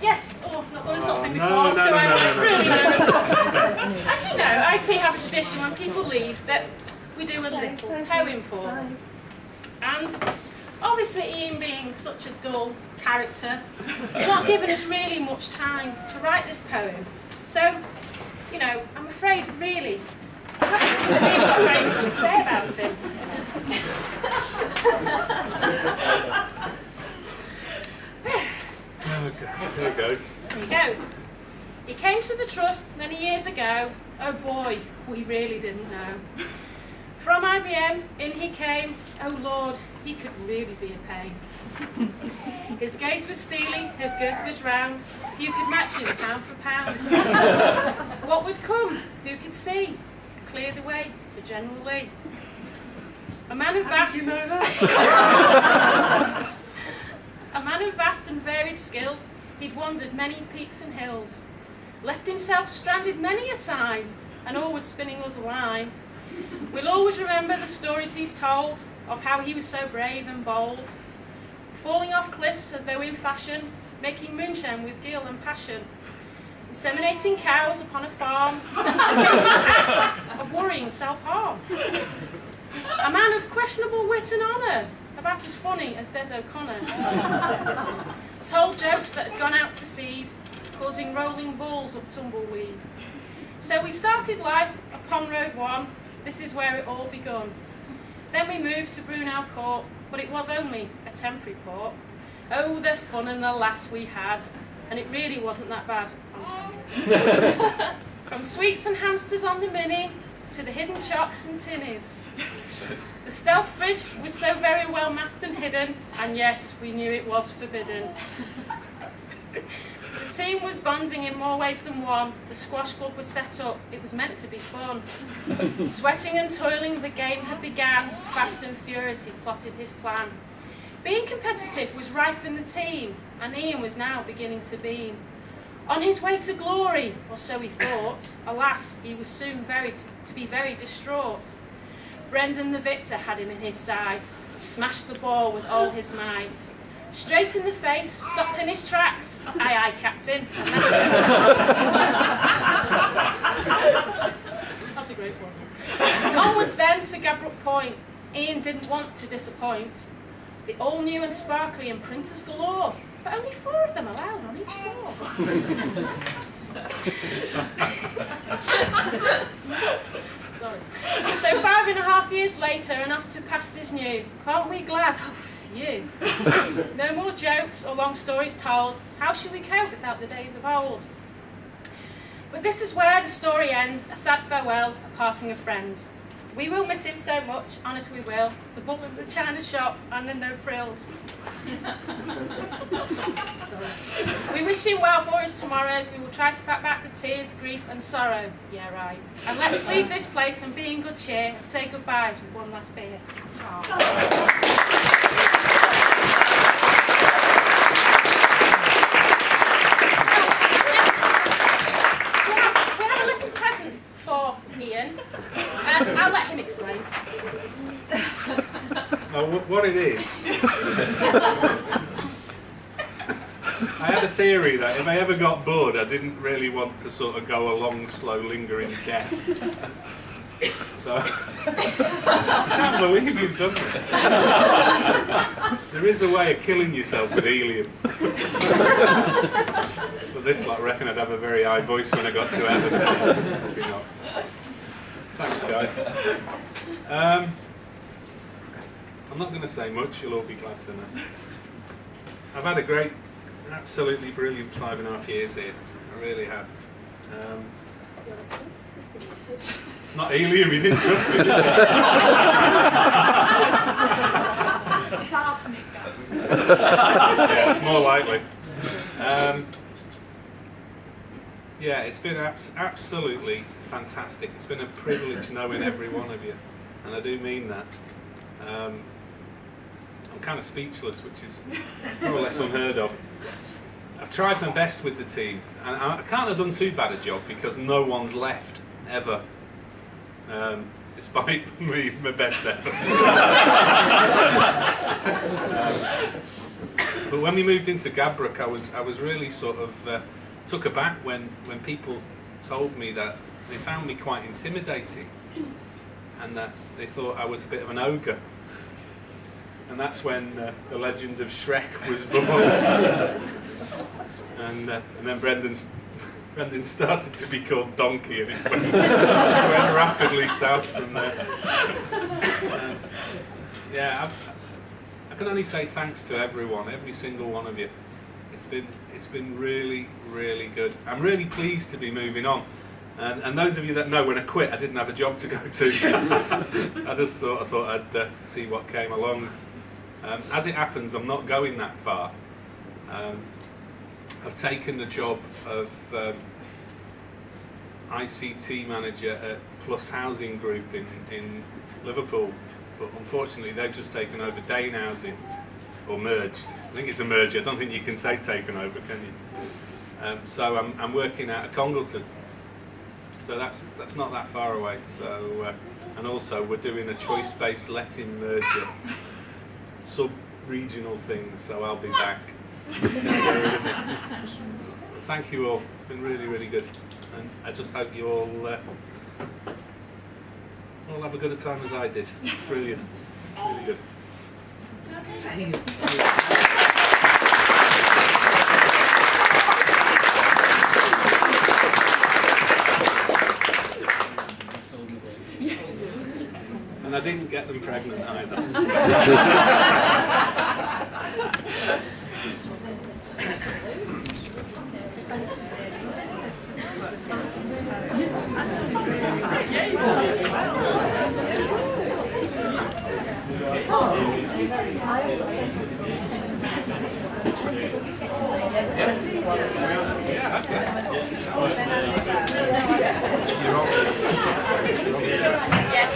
Yes, oh, I've not done something before, so I'm really nervous. As you know, IT have a tradition when people leave that we do a little poem for them. And obviously Ian being such a dull character, he's not given us really much time to write this poem. So, you know, I'm afraid really, I haven't really got very much to say about him. There he goes. Here he goes. He came to the Trust many years ago. Oh boy, we really didn't know. From IBM, in he came. Oh Lord, he could really be a pain. His gaze was steely, his girth was round. Few could match him pound for pound. What would come? Who could see? Clear the way for General Lee. A man of vast... How did you know that? A man of vast and varied skills, he'd wandered many peaks and hills, left himself stranded many a time, and always spinning us a line. We'll always remember the stories he's told of how he was so brave and bold, falling off cliffs as though in fashion, making moonshine with guile and passion, inseminating cows upon a farm, occasional acts of worrying self-harm. A man of questionable wit and honour, about as funny as Des O'Connor. Told jokes that had gone out to seed, causing rolling balls of tumbleweed. So we started life upon Road 1, this is where it all begun. Then we moved to Brunel Court, but it was only a temporary port. Oh, the fun and the laughs we had, and it really wasn't that bad, honestly. From sweets and hamsters on the Mini, to the hidden chocs and tinnies. The stealth fish was so very well masked and hidden, and yes, we knew it was forbidden. The team was bonding in more ways than one. The squash club was set up, it was meant to be fun. Sweating and toiling, the game had began. Fast and furious, he plotted his plan. Being competitive was rife in the team, and Ian was now beginning to beam. On his way to glory, or so he thought. Alas, he was soon to be very distraught. Brendan the victor had him in his sides, smashed the ball with all his might. Straight in the face, stopped in his tracks. Aye, aye, Captain. And that's a great one. Onwards then to Gabrook Point. Ian didn't want to disappoint. The all new and sparkly and printers galore, but only 4 of them allowed on each floor. Sorry. So 5.5 years later and off to pastures new. Aren't we glad? Oh, phew. No more jokes or long stories told. How shall we cope without the days of old? But this is where the story ends, a sad farewell, a parting of friends. We will miss him so much, honest we will. The bull of the china shop and the no frills. We wish him well for his tomorrows. We will try to fight back the tears, grief and sorrow. Yeah, right. And let's leave this place and be in good cheer and say goodbyes with one last beer. We have a little present for Ian, and I'll let him explain. Now, what it is, I had a theory that if I ever got bored, I didn't really want to sort of go a long, slow, lingering death. So, I can't believe you've done this. There is a way of killing yourself with helium. But this, I reckon I'd have a very high voice when I got to heaven, so maybe not. Thanks, guys. I'm not going to say much, you'll all be glad to know. I've had a great, absolutely brilliant 5.5 years here. I really have. It's not helium, you didn't trust me, did you? It's arsenic gas. Yeah, it's more likely. Yeah, it's been absolutely fantastic. It's been a privilege knowing every one of you, and I do mean that. I'm kind of speechless, which is more or less unheard of. I've tried my best with the team, and I can't have done too bad a job because no one's left, ever, despite my best effort. But when we moved into Gadbrook, I was really sort of took aback when people told me that they found me quite intimidating, and that they thought I was a bit of an ogre. And that's when the legend of Shrek was born. and then Brendan started to be called Donkey, and it went rapidly south from there. Yeah, I can only say thanks to everyone, every single one of you. It's been really, really good. I'm really pleased to be moving on. And those of you that know, when I quit, I didn't have a job to go to. I just thought I'd see what came along. As it happens, I'm not going that far. I've taken the job of ICT manager at Plus Housing Group in Liverpool, but unfortunately they've just taken over Dane Housing, or merged. I think it's a merger. I don't think you can say taken over, can you? So I'm working out of Congleton. So that's not that far away. So and also we're doing a choice-based letting merger, sub-regional thing. So I'll be back. Thank you all. It's been really, really good, and I just hope you all have a good a time as I did. It's brilliant, really good. Yes. And I didn't get them pregnant either. Yes,